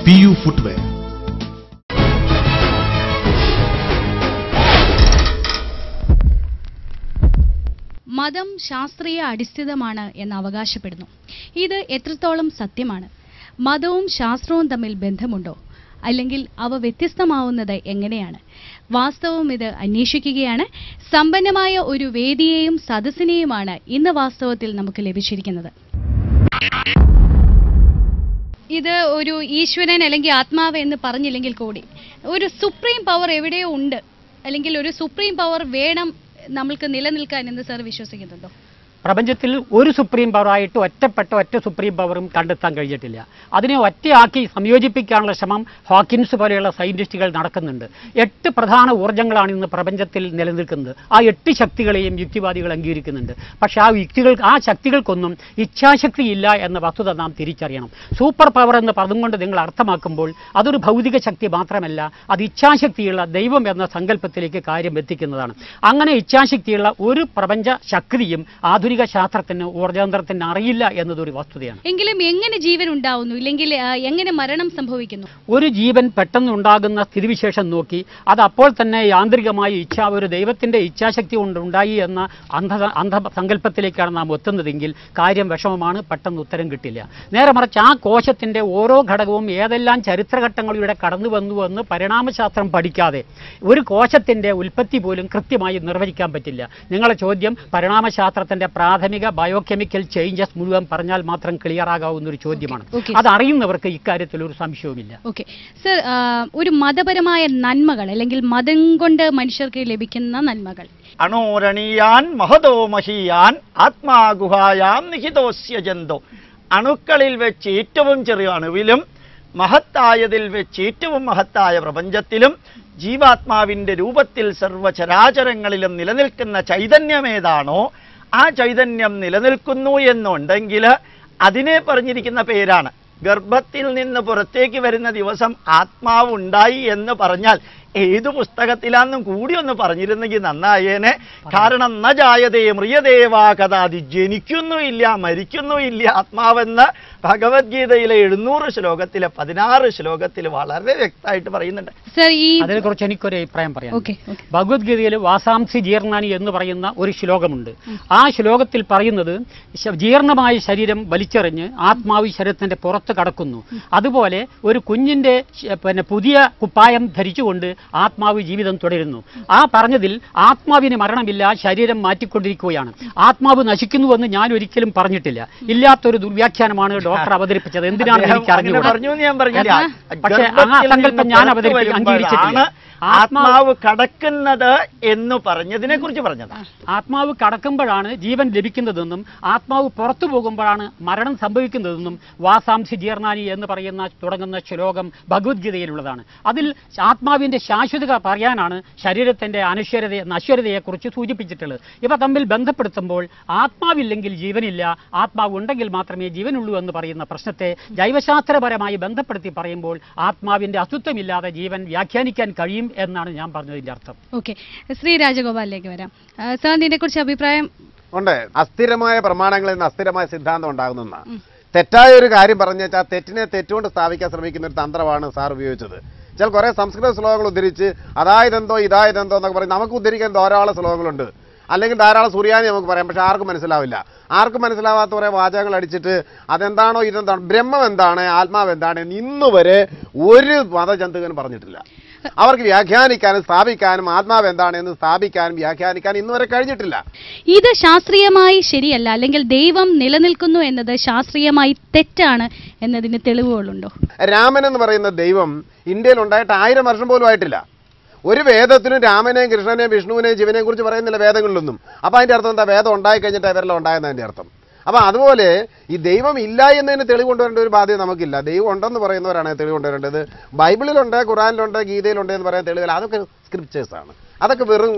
PU Footwear. മതം ശാസ്ത്രീയ അടിസ്ഥിതമാണ് എന്ന് അവകാശപ്പെടുന്നു. ഇത് എത്രത്തോളം സത്യമാണ്? മതവും ശാസ്ത്രവും തമ്മിൽ ബന്ധമുണ്ടോ? അല്ലെങ്കിൽ അവ വ്യത്യസ്തമാവുന്നത് എങ്ങനെയാണ്? വാസ്തവം ഇത് അന്വേഷിക്കുകയാണ്. സമ്പന്നമായ ഒരു വേദിയെയും സദസ്സിനെയുമാണ് ഇന്ന് വാസ്തവത്തിൽ നമുക്ക് ലഭിച്ചിരിക്കുന്നത്. ഇത് ഒരു ഈശ്വരൻ അല്ലെങ്കിൽ ആത്മാവ് എന്ന് പറഞ്ഞില്ലെങ്കിൽ കൂടി ഒരു സുപ്രീം പവർ എവിടെയോ ഉണ്ട്, അല്ലെങ്കിൽ ഒരു സുപ്രീം പവർ വേണം നമ്മൾക്ക് നിലനിൽക്കാൻ എന്ന് സാർ വിശ്വസിക്കുന്നുണ്ടോ? പ്രപഞ്ചത്തിൽ ഒരു സുപ്രീം പവറായിട്ട് ഒറ്റ സുപ്രീം പവറും കണ്ടെത്താൻ കഴിഞ്ഞിട്ടില്ല. അതിനെ ഒറ്റയാക്കി സംയോജിപ്പിക്കാനുള്ള ശ്രമം ഹോക്കിൻസ് പോലെയുള്ള സയന്റിസ്റ്റുകൾ നടക്കുന്നുണ്ട്. 8 പ്രധാന ഊർജ്ജങ്ങളാണ് ഇന്ന് പ്രപഞ്ചത്തിൽ നിലനിൽക്കുന്നത്. ആ 8 ശക്തികളെയും യുക്തിവാദികൾ അംഗീകരിക്കുന്നുണ്ട്. പക്ഷേ ആ ശക്തികൾക്കൊന്നും ഇച്ഛാശക്തി ഇല്ല എന്ന വസ്തുത നാം തിരിച്ചറിയണം. സൂപ്പർ പവർ എന്ന പദം കൊണ്ട് നിങ്ങൾ അർത്ഥമാക്കുമ്പോൾ അതൊരു ഭൗതിക ശക്തി മാത്രമല്ല, അത് ഇച്ഛാശക്തിയുള്ള ദൈവം എന്ന സങ്കല്പത്തിലേക്ക് കാര്യം എത്തിക്കുന്നതാണ്. അങ്ങനെ ഇച്ഛാശക്തിയുള്ള ഒരു പ്രപഞ്ച ശക്തിയും ആധുനിക ശാസ്ത്രത്തിന് ഊർജ്ജതന്ത്രത്തിന് അറിയില്ല എന്നതൊരു വസ്തുതയാണ്. എങ്കിലും എങ്ങനെ ജീവൻ ഉണ്ടാവുന്നു, ഇല്ലെങ്കിൽ എങ്ങനെ മരണം സംഭവിക്കുന്നു? ഒരു ജീവൻ പെട്ടെന്ന് ഉണ്ടാകുന്ന സ്ഥിതിവിശേഷം നോക്കി അത് അപ്പോൾ തന്നെ യാന്ത്രികമായി ഒരു ദൈവത്തിന്റെ ഇച്ഛാശക്തി കൊണ്ട് ഉണ്ടായി എന്ന അന്ധസങ്കല്പത്തിലേക്കാണ് നാം എത്തുന്നതെങ്കിൽ കാര്യം വിഷമമാണ്. പെട്ടെന്ന് ഉത്തരം കിട്ടില്ല. നേരെ മറിച്ച് ആ കോശത്തിന്റെ ഓരോ ഘടകവും ഏതെല്ലാം ചരിത്രഘട്ടങ്ങളിലൂടെ കടന്നു വന്നുവെന്ന് പരിണാമശാസ്ത്രം പഠിക്കാതെ ഒരു കോശത്തിന്റെ ഉൽപ്പത്തി പോലും കൃത്യമായി നിർവചിക്കാൻ പറ്റില്ല. നിങ്ങളുടെ ചോദ്യം പരിണാമശാസ്ത്രത്തിന്റെ പ്രാഥമിക ബയോകെമിക്കൽ ചേഞ്ചസ് മുഴുവൻ പറഞ്ഞാൽ മാത്രം ക്ലിയർ ആകാവുന്ന ഒരു ചോദ്യമാണ്. അത് അറിയുന്നവർക്ക് ഇക്കാര്യത്തിൽ ഒരു സംശയവുമില്ല. ഓക്കെ സർ, ഒരു മതപരമായ നന്മകൾ അല്ലെങ്കിൽ മതം കൊണ്ട് മനുഷ്യർക്ക് ലഭിക്കുന്ന നന്മകൾ. അണോരണീയാൻ മഹതോ മഹീയാൻ ആത്മാഗുഹായാം നിഹിതോസ്യ ജന്തോ. അണുക്കളിൽ വെച്ച് ഏറ്റവും ചെറിയ അണുവിലും മഹത്തായതിൽ വെച്ച് ഏറ്റവും മഹത്തായ പ്രപഞ്ചത്തിലും ജീവാത്മാവിന്റെ രൂപത്തിൽ സർവചരാചരങ്ങളിലും നിലനിൽക്കുന്ന ചൈതന്യമേതാണോ ആ ചൈതന്യം നിലനിൽക്കുന്നു എന്നുണ്ടെങ്കിൽ അതിനെ പറഞ്ഞിരിക്കുന്ന പേരാണ്. ഗർഭത്തിൽ നിന്ന് പുറത്തേക്ക് വരുന്ന ദിവസം ആത്മാവുണ്ടായി എന്ന് പറഞ്ഞാൽ ഏതു പുസ്തകത്തിലാന്നും കൂടി ഒന്ന് പറഞ്ഞിരുന്നെങ്കിൽ നന്നായേനെ. കാരണം ന ജായതേ മ്രിയദേവാ കഥാതി, ജനിക്കുന്നുമില്ല മരിക്കുന്നുമില്ല ആത്മാവെന്ന് ഭഗവത്ഗീതയിലെ 700 ശ്ലോകത്തിലെ 16 ശ്ലോകത്തിൽ വളരെ വ്യക്തമായിട്ട് പറയുന്നുണ്ട്. അതിനെക്കുറിച്ച് എനിക്കൊരു അഭിപ്രായം പറയാം. ഭഗവത്ഗീതയിൽ വാസാംസി ജീർണാനി എന്ന് പറയുന്ന ഒരു ശ്ലോകമുണ്ട്. ആ ശ്ലോകത്തിൽ പറയുന്നത് ജീർണമായ ശരീരം വലിച്ചെറിഞ്ഞ് ആത്മാവ് ശരീരത്തിന്റെ പുറത്ത് കടക്കുന്നു. അതുപോലെ ഒരു കുഞ്ഞിന്റെ പുതിയ കുപ്പായം ധരിച്ചുകൊണ്ട് ആത്മാവ് ജീവിതം തുടരുന്നു. ആ പറഞ്ഞതിൽ ആത്മാവിന് മരണമില്ല, ശരീരം മാറ്റിക്കൊണ്ടിരിക്കുകയാണ്. ആത്മാവ് നശിക്കുന്നുവെന്ന് ഞാൻ ഒരിക്കലും പറഞ്ഞിട്ടില്ല. ഇല്ലാത്തൊരു ദുർവ്യാഖ്യാനമാണ് ഡോക്ടർ അവതരിപ്പിച്ചത്. എന്തിനാണ് എനിക്ക് അറിഞ്ഞുകൂടാ. പക്ഷേ ആ സങ്കല്പം ഞാൻ അംഗീകരിച്ചിട്ടില്ല. ആത്മാവ് കടക്കുന്നത് എന്ന് പറഞ്ഞതിനെ കുറിച്ച് പറഞ്ഞതാണ്. ആത്മാവ് കടക്കുമ്പോഴാണ് ജീവൻ ലഭിക്കുന്നതെന്നും ആത്മാവ് പുറത്തു പോകുമ്പോഴാണ് മരണം സംഭവിക്കുന്നതെന്നും വാസാംസി ജീർണാനി എന്ന് തുടങ്ങുന്ന ശ്ലോകം ഭഗവത്ഗീതയിലുള്ളതാണ്. അതിൽ ആത്മാവിന്റെ ശാശ്വതത പറയാനാണ് ശരീരത്തിന്റെ നശ്വരതയെക്കുറിച്ച് സൂചിപ്പിച്ചിട്ടുള്ളത്. ഇവ തമ്മിൽ ബന്ധപ്പെടുത്തുമ്പോൾ ആത്മാവില്ലെങ്കിൽ ജീവനില്ല, ആത്മാവ് ഉണ്ടെങ്കിൽ മാത്രമേ ജീവനുള്ളൂ എന്ന് പറയുന്ന പ്രശ്നത്തെ ജൈവശാസ്ത്രപരമായി ബന്ധപ്പെടുത്തി പറയുമ്പോൾ ആത്മാവിന്റെ അസ്തിത്വമില്ലാതെ ജീവൻ വ്യാഖ്യാനിക്കാൻ കഴിയും എന്നാണ് ഞാൻ പറഞ്ഞതിന്റെ അർത്ഥം. ഓക്കെ, ശ്രീ രാജഗോപാലിലേക്ക് വരാം. സാർ, ഇതിനെക്കുറിച്ച് അഭിപ്രായം ഉണ്ട്. അസ്ഥിരമായ പ്രമാണങ്ങളിൽ നിന്ന് അസ്ഥിരമായ സിദ്ധാന്തം ഉണ്ടാകുന്നതാണ്. തെറ്റായ ഒരു കാര്യം പറഞ്ഞു വെച്ചാൽ തെറ്റിനെ തെറ്റുകൊണ്ട് സ്ഥാപിക്കാൻ ശ്രമിക്കുന്ന ഒരു തന്ത്രമാണ് സാർ ഉപയോഗിച്ചത്. ചില കുറേ സംസ്കൃത ശ്ലോകങ്ങൾ ഉദ്ധരിച്ച് അതായതെന്തോ ഇതായതെന്തോ എന്നൊക്കെ പറയും. നമുക്ക് ഉദ്ധരിക്കാൻ ധാരാളം ശ്ലോകങ്ങളുണ്ട്, അല്ലെങ്കിൽ ധാരാളം സുറിയാനി നമുക്ക് പറയാം. പക്ഷെ ആർക്കും മനസ്സിലാവില്ല. ആർക്കും മനസ്സിലാവാത്ത കുറേ വാചകങ്ങൾ അടിച്ചിട്ട് അതെന്താണോ ഇതെന്താണോ ബ്രഹ്മം എന്താണ് ആത്മാവ് എന്താണ് എന്ന് ഇന്നുവരെ ഒരു മതചിന്തകനും പറഞ്ഞിട്ടില്ല. അവർക്ക് വ്യാഖ്യാനിക്കാനും സ്ഥാപിക്കാനും ആത്മാവ് എന്താണെന്ന് സ്ഥാപിക്കാനും വ്യാഖ്യാനിക്കാനും ഇന്നുവരെ കഴിഞ്ഞിട്ടില്ല. ഇത് ശാസ്ത്രീയമായി ശരിയല്ല, അല്ലെങ്കിൽ ദൈവം നിലനിൽക്കുന്നു എന്നത് ശാസ്ത്രീയമായി തെറ്റാണ് എന്നതിന് തെളിവുകളുണ്ടോ? രാമൻ എന്ന് പറയുന്ന ദൈവം ഇന്ത്യയിൽ ഉണ്ടായിട്ട് 1000 വർഷം പോലും ആയിട്ടില്ല. ഒരു വേദത്തിനും രാമനെയും കൃഷ്ണനെയും വിഷ്ണുവിനെയും ശിവനെയും കുറിച്ച് പറയുന്നില്ല വേദങ്ങളിലൊന്നും. അപ്പോൾ അതിൻ്റെ അർത്ഥം എന്താ? വേദം ഉണ്ടായി കഴിഞ്ഞിട്ട് അവരെല്ലാം ഉണ്ടായെന്നതിൻ്റെ അർത്ഥം. അപ്പോൾ അതുപോലെ ഈ ദൈവം ഇല്ല എന്നതിന് തെളിവ് കൊണ്ടുവരേണ്ട ഒരു ബാധ്യത നമുക്കില്ല. ദൈവം ഉണ്ടെന്ന് പറയുന്നവരാണ് തെളിവ് കൊണ്ടുവരേണ്ടത്. ബൈബിളിലുണ്ട്, ഖുറാനിലുണ്ട്, ഗീതയിലുണ്ട് എന്ന് പറയുന്ന തെളിവില്ല. അതൊക്കെ സ്ക്രിപ്റ്റേഴ്സാണ്. അതൊക്കെ വെറും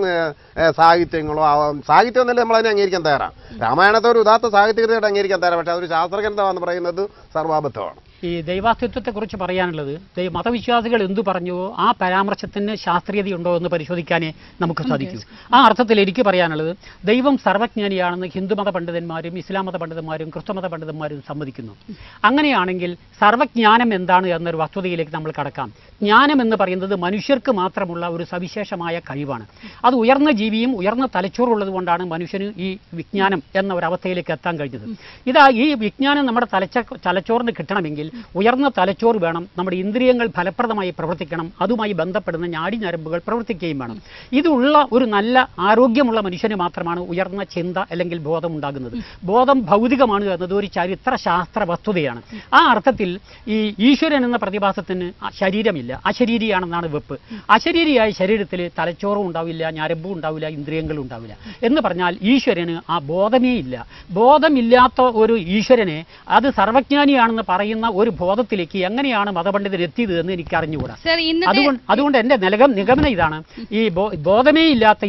സാഹിത്യങ്ങളോ സാഹിത്യം എന്നല്ലേ നമ്മളതിനെ അംഗീകരിക്കാൻ തയ്യാറാണ്. രാമായണത്തെ ഒരു ഉദാത്ത സാഹിത്യകൃതിയായിട്ട് അംഗീകരിക്കാൻ തയ്യാറാണ്. പക്ഷേ അതൊരു ശാസ്ത്രഗ്രന്ഥമാണെന്ന് പറയുന്നത് സർവാബദ്ധമാണ്. ഈ ദൈവാസ്തിത്വത്തെക്കുറിച്ച് പറയാനുള്ളത് മതവിശ്വാസികൾ എന്തു പറഞ്ഞുവോ ആ പരാമർശത്തിന് ശാസ്ത്രീയതയുണ്ടോ എന്ന് പരിശോധിക്കാനേ നമുക്ക് സാധിക്കൂ. ആ അർത്ഥത്തിൽ എനിക്ക് പറയാനുള്ളത് ദൈവം സർവജ്ഞാനിയാണെന്ന് ഹിന്ദുമത പണ്ഡിതന്മാരും ഇസ്ലാം മത പണ്ഡിതന്മാരും ക്രിസ്തുമത പണ്ഡിതന്മാരും സമ്മതിക്കുന്നു. അങ്ങനെയാണെങ്കിൽ സർവജ്ഞാനം എന്താണ് എന്നൊരു വസ്തുതയിലേക്ക് നമ്മൾ കടക്കാം. ജ്ഞാനം എന്ന് പറയുന്നത് മനുഷ്യർക്ക് മാത്രമുള്ള ഒരു സവിശേഷമായ കഴിവാണ്. അത് ഉയർന്ന ജീവിയും ഉയർന്ന തലച്ചോറുള്ളത് കൊണ്ടാണ് മനുഷ്യന് ഈ വിജ്ഞാനം എന്ന ഒരവസ്ഥയിലേക്ക് എത്താൻ കഴിഞ്ഞത്. ഈ വിജ്ഞാനം നമ്മുടെ തലച്ചോറിന് കിട്ടണമെങ്കിൽ ഉയർന്ന തലച്ചോറ് വേണം, നമ്മുടെ ഇന്ദ്രിയങ്ങൾ ഫലപ്രദമായി പ്രവർത്തിക്കണം, അതുമായി ബന്ധപ്പെടുന്ന നാഡിഞരമ്പുകൾ പ്രവർത്തിക്കുകയും വേണം. ഇതുള്ള ഒരു നല്ല ആരോഗ്യമുള്ള മനുഷ്യന് മാത്രമാണ് ഉയർന്ന ചിന്ത അല്ലെങ്കിൽ ബോധം ഉണ്ടാകുന്നത്. ബോധം ഭൗതികമാണ് എന്നത് ഒരു ചരിത്ര ശാസ്ത്ര വസ്തുതയാണ്. ആ അർത്ഥത്തിൽ ഈ ഈശ്വരൻ എന്ന പ്രതിഭാസത്തിന് ശരീരമില്ല, അശരീരിയാണെന്നാണ് വെപ്പ്. അശരീരിയായ ശരീരത്തിൽ തലച്ചോറും ഉണ്ടാവില്ല, ഞരമ്പും ഉണ്ടാവില്ല, ഇന്ദ്രിയങ്ങളും ഉണ്ടാവില്ല. എന്ന് പറഞ്ഞാൽ ഈശ്വരന് ആ ബോധമേ ഇല്ല. ബോധമില്ലാത്ത ഒരു ഈശ്വരനെ അത് സർവജ്ഞാനിയാണെന്ന് പറയുന്ന ഒരു ബോധത്തിലേക്ക് എങ്ങനെയാണ് മതപണ്ഡിതർ എത്തിയത് എന്ന് എനിക്ക് അറിഞ്ഞുകൂടാ. അതുകൊണ്ട് എന്റെ നിഗമനം ഇതാണ്, ഈ ബോധമേ ഇല്ലാത്ത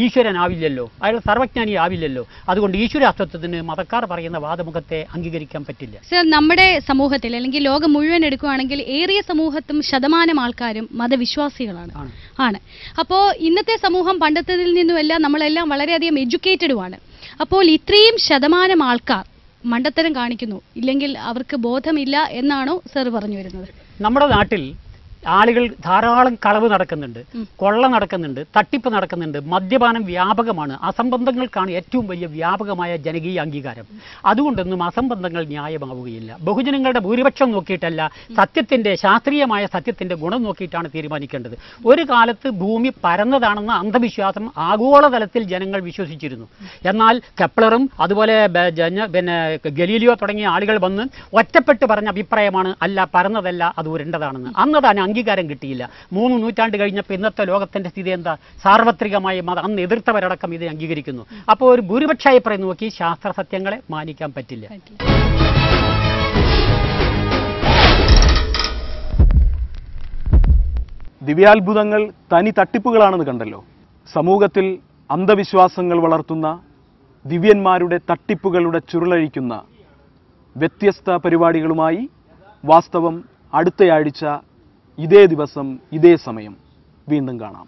ഈശ്വരനാവില്ലല്ലോ, അയാൾ സർവജ്ഞാനി ആവില്ലല്ലോ. അതുകൊണ്ട് ഈശ്വരാസ്തിത്വത്തിന് മതക്കാർ പറയുന്ന വാദമുഖത്തെ അംഗീകരിക്കാൻ പറ്റില്ല. സർ, നമ്മുടെ സമൂഹത്തിൽ അല്ലെങ്കിൽ ലോകം മുഴുവൻ എടുക്കുകയാണെങ്കിൽ ഏറിയ സമൂഹത്തും ശതമാനം ആൾക്കാരും മതവിശ്വാസികളാണ്. അപ്പോൾ ഇന്നത്തെ സമൂഹം പണ്ടത്തതിൽ നിന്നുമെല്ലാം നമ്മളെല്ലാം വളരെയധികം എഡ്യൂക്കേറ്റഡുമാണ്. അപ്പോൾ ഇത്രയും ശതമാനം ആൾക്കാർ മണ്ടത്തരം കാണിക്കുന്നു, ഇല്ലെങ്കിൽ അവർക്ക് ബോധമില്ല എന്നാണോ സർ പറഞ്ഞു വരുന്നത്? നമ്മുടെ നാട്ടിൽ ആളുകൾ ധാരാളം കളവ് നടക്കുന്നുണ്ട്, കൊള്ള നടക്കുന്നുണ്ട്, തട്ടിപ്പ് നടക്കുന്നുണ്ട്, മദ്യപാനം വ്യാപകമാണ്. അസംബന്ധങ്ങൾക്കാണ് ഏറ്റവും വലിയ വ്യാപകമായ ജനകീയ അംഗീകാരം. അതുകൊണ്ടൊന്നും അസംബന്ധങ്ങൾ ന്യായമാവുകയില്ല. ബഹുജനങ്ങളുടെ ഭൂരിപക്ഷം നോക്കിയിട്ടല്ല, ശാസ്ത്രീയമായ സത്യത്തിന്റെ ഗുണം നോക്കിയിട്ടാണ് തീരുമാനിക്കേണ്ടത്. ഒരു കാലത്ത് ഭൂമി പരന്നതാണെന്ന അന്ധവിശ്വാസം ആഗോളതലത്തിൽ ജനങ്ങൾ വിശ്വസിച്ചിരുന്നു. എന്നാൽ കെപ്ലറും അതുപോലെ ഗലീലിയോ തുടങ്ങിയ ആളുകൾ വന്ന് ഒറ്റപ്പെട്ട് പറഞ്ഞ അഭിപ്രായമാണ് അല്ല, പരന്നതല്ല, അത് ഉരുണ്ടതാണെന്ന്. അന്നതാണ് അംഗീകാരം കിട്ടിയില്ല. 3 നൂറ്റാണ്ട് കഴിഞ്ഞപ്പോൾ ഇന്നത്തെ ലോകത്തിന്റെ സ്ഥിതി എന്താ? സാർവത്രികമായി അന്ന് എതിർത്തവരടക്കം ഇതിനെ അംഗീകരിക്കുന്നു. അപ്പോൾ ഒരു ഭൂരിപക്ഷ അഭിപ്രായം നോക്കി ശാസ്ത്ര സത്യങ്ങളെ മാനിക്കാൻ പറ്റില്ല. ദിവ്യാത്ഭുതങ്ങൾ തനി തട്ടിപ്പുകളാണെന്ന് കണ്ടല്ലോ. സമൂഹത്തിൽ അന്ധവിശ്വാസങ്ങൾ വളർത്തുന്ന ദിവ്യന്മാരുടെ തട്ടിപ്പുകളുടെ ചുരുളഴിക്കുന്ന വ്യത്യസ്ത പരിപാടികളുമായി വാസ്തവം അടുത്തയാഴ്ച ഇതേ ദിവസം ഇതേ സമയം വീണ്ടും കാണാം.